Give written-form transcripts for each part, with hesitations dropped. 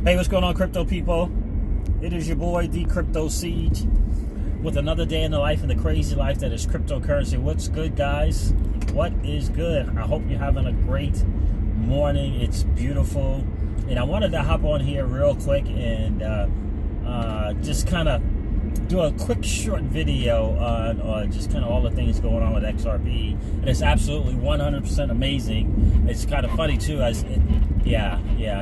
Hey, what's going on, crypto people? It is your boy, the Crypto Siege, with another day in the life and the crazy life that is cryptocurrency. What's good, guys? What is good? I hope you're having a great morning. It's beautiful. And I wanted to hop on here real quick and just kind of do a quick short video on just kind of all the things going on with XRP. And it's absolutely 100% amazing. It's kind of funny too.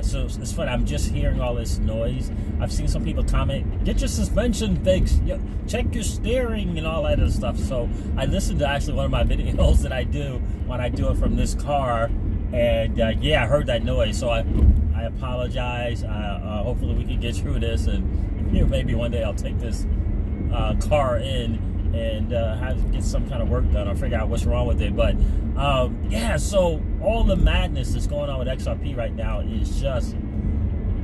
So it's funny. I'm just hearing all this noise. I've seen some people comment, get your suspension fixed, check your steering and all that other stuff. So I listened to actually one of my videos that I do when I do it from this car. And I heard that noise. So I apologize. Hopefully we can get through this, and maybe one day I'll take this car in and have to get some kind of work done or figure out what's wrong with it. But so all the madness that's going on with XRP right now is just,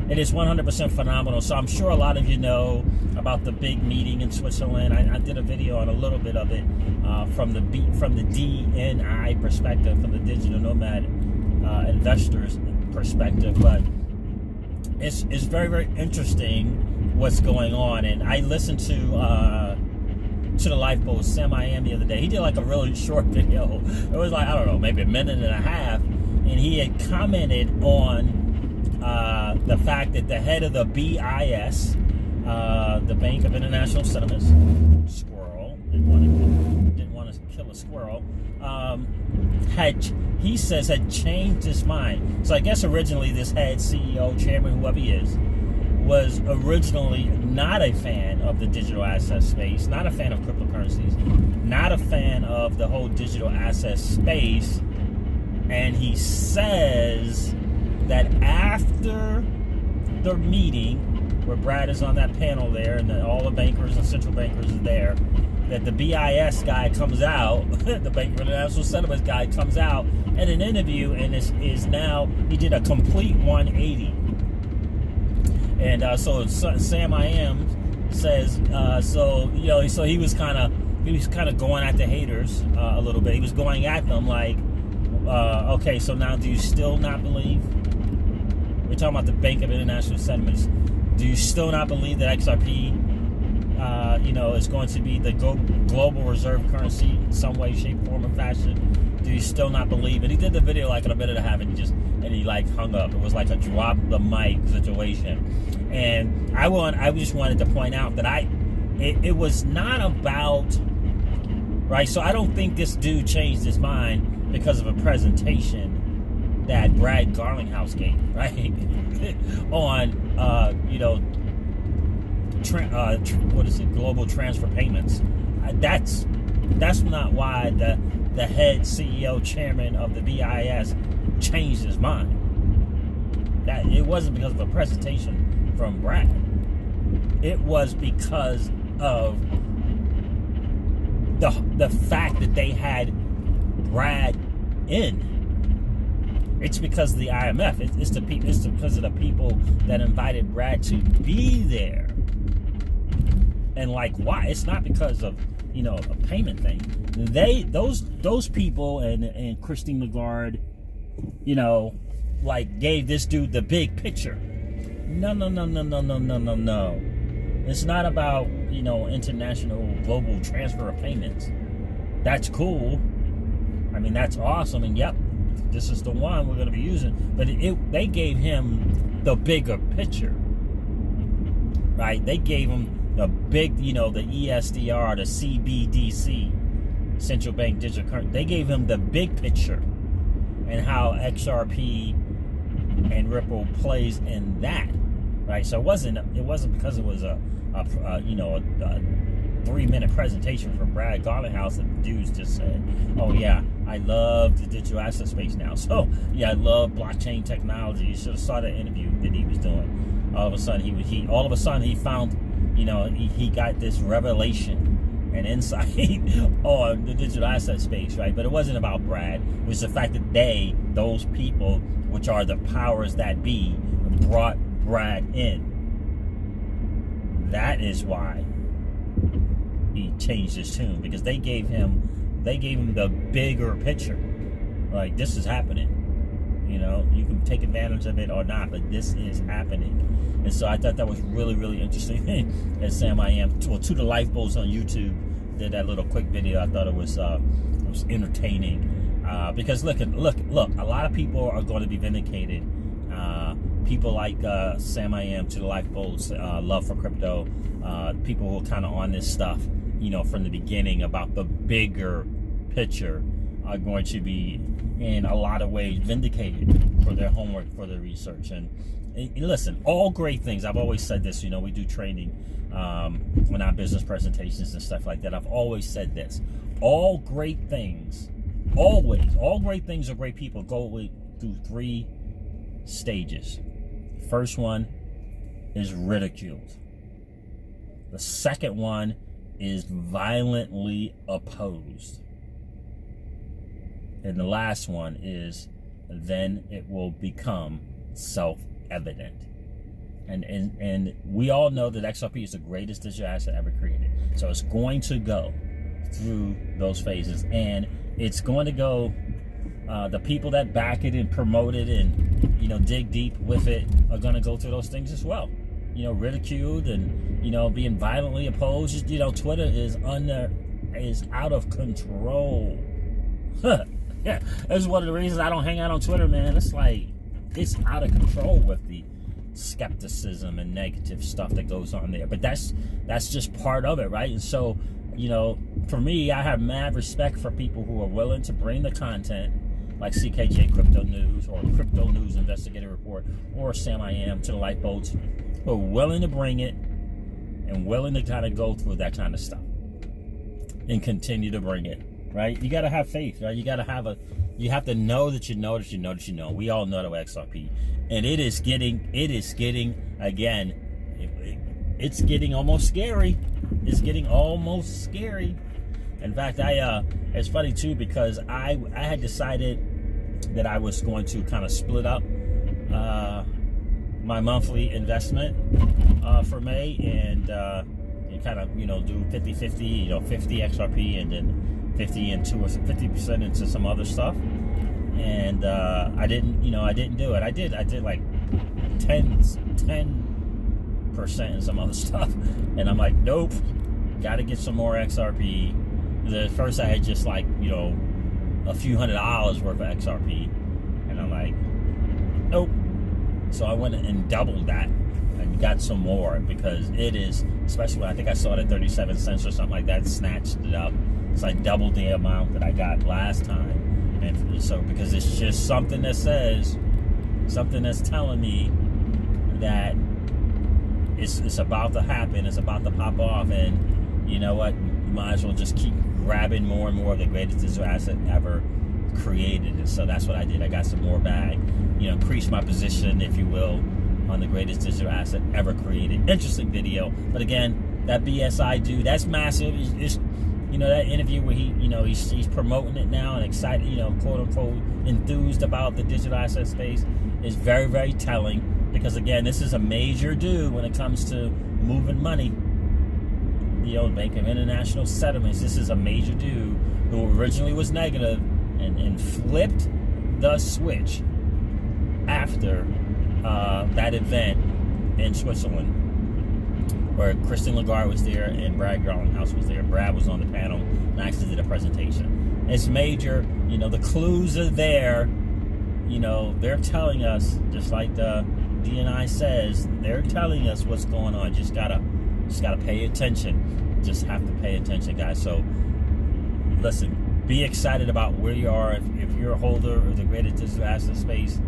it is 100% phenomenal. So I'm sure a lot of you know about the big meeting in Switzerland. I did a video on a little bit of it from the DNI perspective, from the digital nomad investors perspective. But it's very, very interesting what's going on. And I listened to the life post Sam I Am the other day. He did like a really short video. It was like, I don't know, maybe a minute and a half, and he had commented on the fact that the head of the BIS, the Bank of International Settlements, squirrel, didn't want to kill a squirrel, he says had changed his mind. So I guess originally this head CEO, chairman, whoever he is, was originally not a fan of the digital asset space, not a fan of cryptocurrencies, not a fan of the whole digital asset space. And he says that after the meeting, where Brad is on that panel there, and all the bankers and central bankers are there, that the BIS guy comes out, the Bank of International Settlements guy comes out in an interview, and is now, he did a complete 180. And so Sam I Am says, so he was kind of going at the haters a little bit. He was going at them like, okay, so now do you still not believe? We're talking about the Bank of International Settlements. Do you still not believe that XRP, is going to be the global reserve currency in some way, shape, form, or fashion? Do you still not believe it? He did the video like in a minute and a half, and he hung up. It was like a drop the mic situation. And I just wanted to point out that it was not about, right? So I don't think this dude changed his mind because of a presentation that Brad Garlinghouse gave, right? On global transfer payments. That's not why the head CEO, chairman of the BIS changed his mind. That it wasn't because of a presentation from Brad. It was because of the fact that they had Brad in. It's because of the IMF. It's because of the people that invited Brad to be there. And why? It's not because of a payment thing. Those people and Christine Lagarde, gave this dude the big picture. No. It's not about international global transfer of payments. That's cool. I mean, that's awesome. And yep, this is the one we're going to be using. But they gave him the bigger picture, right? They gave him the big, the ESDR, the CBDC, central bank digital currency. They gave him the big picture and how XRP and Ripple plays in that, right? So it wasn't because it was a 3-minute presentation from Brad Garlinghouse that the dudes just said, oh yeah, I love the digital asset space now. So yeah, I love blockchain technology. You should have saw that interview that he was doing. All of a sudden he found, he got this revelation and insight on the digital asset space, right? But it wasn't about Brad. It was the fact that those people, which are the powers that be, brought Brad in. That is why he changed his tune, because they gave him the bigger picture. Like, this is happening. You know, you can take advantage of it or not, but this is happening. And so I thought that was really, really interesting. As Sam I Am, to the Lifeboats on YouTube, did that little quick video. I thought it was entertaining. Because look, a lot of people are going to be vindicated. People like Sam I Am, to the Lifeboats, Love for Crypto, people who are kind of on this stuff, you know, from the beginning about the bigger picture, are going to be in a lot of ways vindicated for their homework, for their research. And listen, all great things. I've always said this, you know, we do training on our business presentations and stuff like that. I've always said this: all great things, always, all great things or great people go through 3 stages. First one is ridiculed. The second one is violently opposed. And the last one is, then it will become self-evident. And we all know that XRP is the greatest digital asset ever created. So it's going to go through those phases. And it's going to go, the people that back it and promote it and, you know, dig deep with it are going to go through those things as well. You know, ridiculed and, you know, being violently opposed. You know, Twitter is out of control. Yeah, that's one of the reasons I don't hang out on Twitter, man. It's like, it's out of control with the skepticism and negative stuff that goes on there. But that's just part of it, right? And so, you know, for me, I have mad respect for people who are willing to bring the content, like CKJ Crypto News or Crypto News Investigative Report or Sam I Am, to the Lifeboats, who are willing to bring it and willing to kind of go through that kind of stuff and continue to bring it. Right? You got to have faith, right? You got to you have to know that you know that you know that you know. We all know the XRP. And it's getting almost scary. It's getting almost scary. In fact, it's funny too, because I had decided that I was going to kind of split up my monthly investment for May and kind of, you know, do 50-50, you know, 50 XRP and then 50 into or 50% into some other stuff. And I didn't do it. I did like 10% in some other stuff. And I'm like, nope, got to get some more XRP. The first I had just like, you know, a few $100s worth of XRP. And I'm like, nope. So I went and doubled that and got some more, because it is, especially when I think I saw it at 37 cents or something like that, snatched it up. It's like double the amount that I got last time. And so, because it's just something that says, something that's telling me that it's about to happen, it's about to pop off, and you know what, you might as well just keep grabbing more and more of the greatest digital asset ever created. And so that's what I did. I got some more bag, you know, increased my position, if you will, on the greatest digital asset ever created. Interesting video. But again, that BSI dude, that's massive. It's, you know, that interview where he, you know, he's promoting it now and excited, you know, quote unquote, enthused about the digital asset space is very, very telling. Because again, this is a major dude when it comes to moving money. You know, Bank of International Settlements. This is a major dude who originally was negative and flipped the switch after that event in Switzerland, where Christine Lagarde was there and Brad Garlinghouse was there. Brad was on the panel and actually did a presentation. It's major. You know, the clues are there. You know, they're telling us, just like the DNI says, they're telling us what's going on. Just gotta pay attention. Just have to pay attention, guys. So, listen, be excited about where you are. If you're a holder of the greatest digital asset space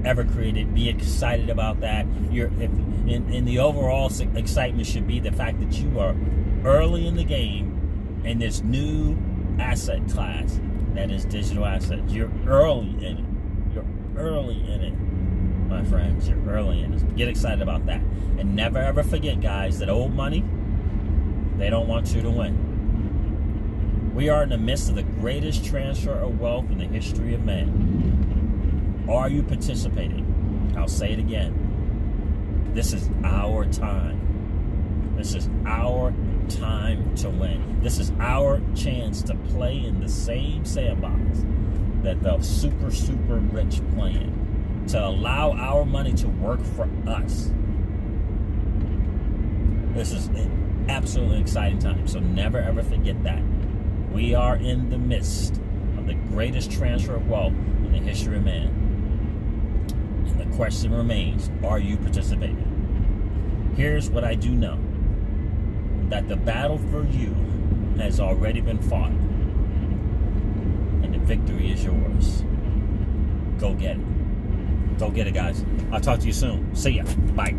ever created, be excited about that. In the overall excitement should be the fact that you are early in the game in this new asset class that is digital assets. You're early in it. You're early in it, my friends. You're early in it. Get excited about that. And never ever forget, guys, that old money, they don't want you to win. We are in the midst of the greatest transfer of wealth in the history of man. Are you participating? I'll say it again. This is our time. This is our time to win. This is our chance to play in the same sandbox that the super, super rich play in. to allow our money to work for us. This is an absolutely exciting time. So never ever forget that. We are in the midst of the greatest transfer of wealth in the history of man. And the question remains, are you participating? Here's what I do know. That the battle for you has already been fought. And the victory is yours. Go get it. Go get it, guys. I'll talk to you soon. See ya. Bye.